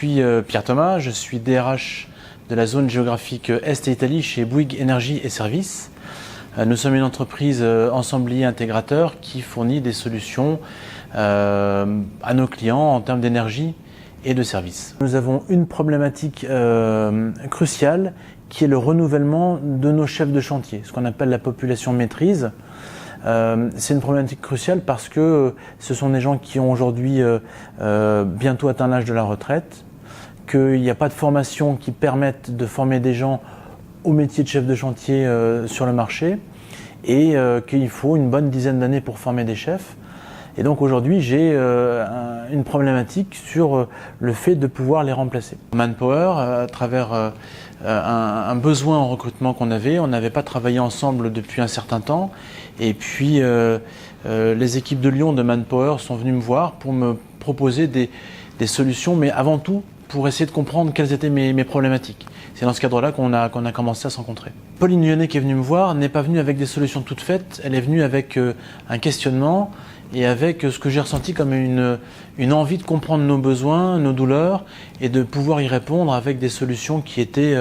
suis Pierre Thomas, je suis DRH de la zone géographique Est et Italie chez Bouygues Énergie et Services. Nous sommes une entreprise ensemblier intégrateur qui fournit des solutions à nos clients en termes d'énergie et de services. Nous avons une problématique cruciale qui est le renouvellement de nos chefs de chantier, ce qu'on appelle la population maîtrise. C'est une problématique cruciale parce que ce sont des gens qui ont aujourd'hui bientôt atteint l'âge de la retraite, qu'il n'y a pas de formation qui permette de former des gens au métier de chef de chantier sur le marché et qu'il faut une bonne dizaine d'années pour former des chefs. Et donc aujourd'hui, j'ai une problématique sur le fait de pouvoir les remplacer. Manpower, à travers un besoin en recrutement qu'on avait, on n'avait pas travaillé ensemble depuis un certain temps. Et puis les équipes de Lyon de Manpower sont venues me voir pour me proposer des solutions, mais avant tout pour essayer de comprendre quelles étaient mes problématiques. C'est dans ce cadre-là qu'on a commencé à se rencontrer. Pauline Lyonnais qui est venue me voir n'est pas venue avec des solutions toutes faites, elle est venue avec un questionnement et avec ce que j'ai ressenti comme une envie de comprendre nos besoins, nos douleurs et de pouvoir y répondre avec des solutions qui étaient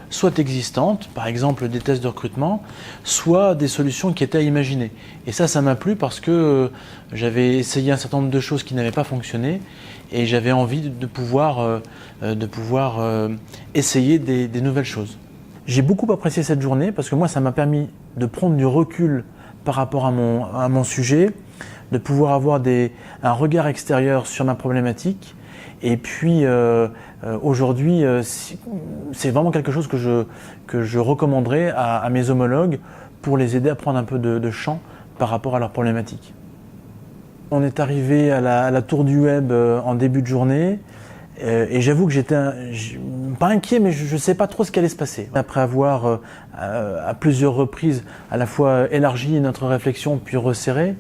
soit existantes, par exemple des tests de recrutement, soit des solutions qui étaient à imaginer. Et ça m'a plu parce que j'avais essayé un certain nombre de choses qui n'avaient pas fonctionné et j'avais envie de pouvoir essayer des nouvelles choses. J'ai beaucoup apprécié cette journée parce que moi, ça m'a permis de prendre du recul par rapport à mon sujet, de pouvoir avoir un regard extérieur sur ma problématique. Et puis aujourd'hui, c'est vraiment quelque chose que je recommanderais à mes homologues pour les aider à prendre un peu de champ par rapport à leur problématique. On est arrivé à la tour du web en début de journée. Et j'avoue que j'étais pas inquiet, mais je ne sais pas trop ce qui allait se passer. Après avoir à plusieurs reprises à la fois élargi notre réflexion puis resserré,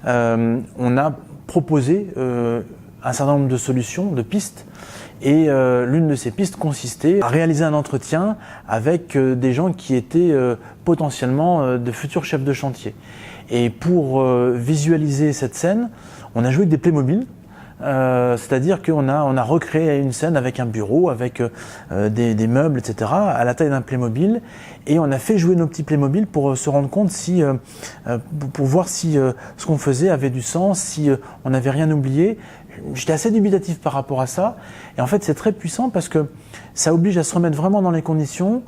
on a proposé un certain nombre de solutions, de pistes. Et l'une de ces pistes consistait à réaliser un entretien avec des gens qui étaient potentiellement de futurs chefs de chantier. Et pour visualiser cette scène, on a joué avec des Playmobil. C'est-à-dire qu'on a recréé une scène avec un bureau, avec des meubles, etc., à la taille d'un Playmobil, et on a fait jouer nos petits Playmobil pour se rendre compte pour voir si ce qu'on faisait avait du sens, si on n'avait rien oublié. J'étais assez dubitatif par rapport à ça, et en fait c'est très puissant parce que ça oblige à se remettre vraiment dans les conditions,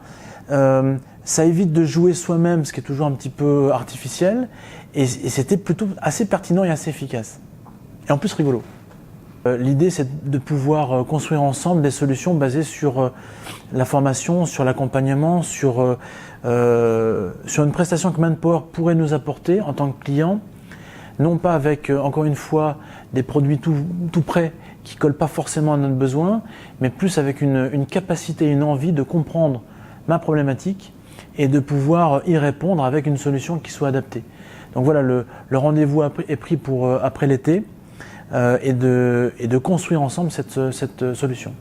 ça évite de jouer soi-même, ce qui est toujours un petit peu artificiel, et c'était plutôt assez pertinent et assez efficace, et en plus rigolo. L'idée, c'est de pouvoir construire ensemble des solutions basées sur la formation, sur l'accompagnement, sur une prestation que Manpower pourrait nous apporter en tant que client, non pas avec, encore une fois, des produits tout prêts qui ne collent pas forcément à notre besoin, mais plus avec une capacité, une envie de comprendre ma problématique et de pouvoir y répondre avec une solution qui soit adaptée. Donc voilà, le rendez-vous est pris pour après l'été. Et de construire ensemble cette solution.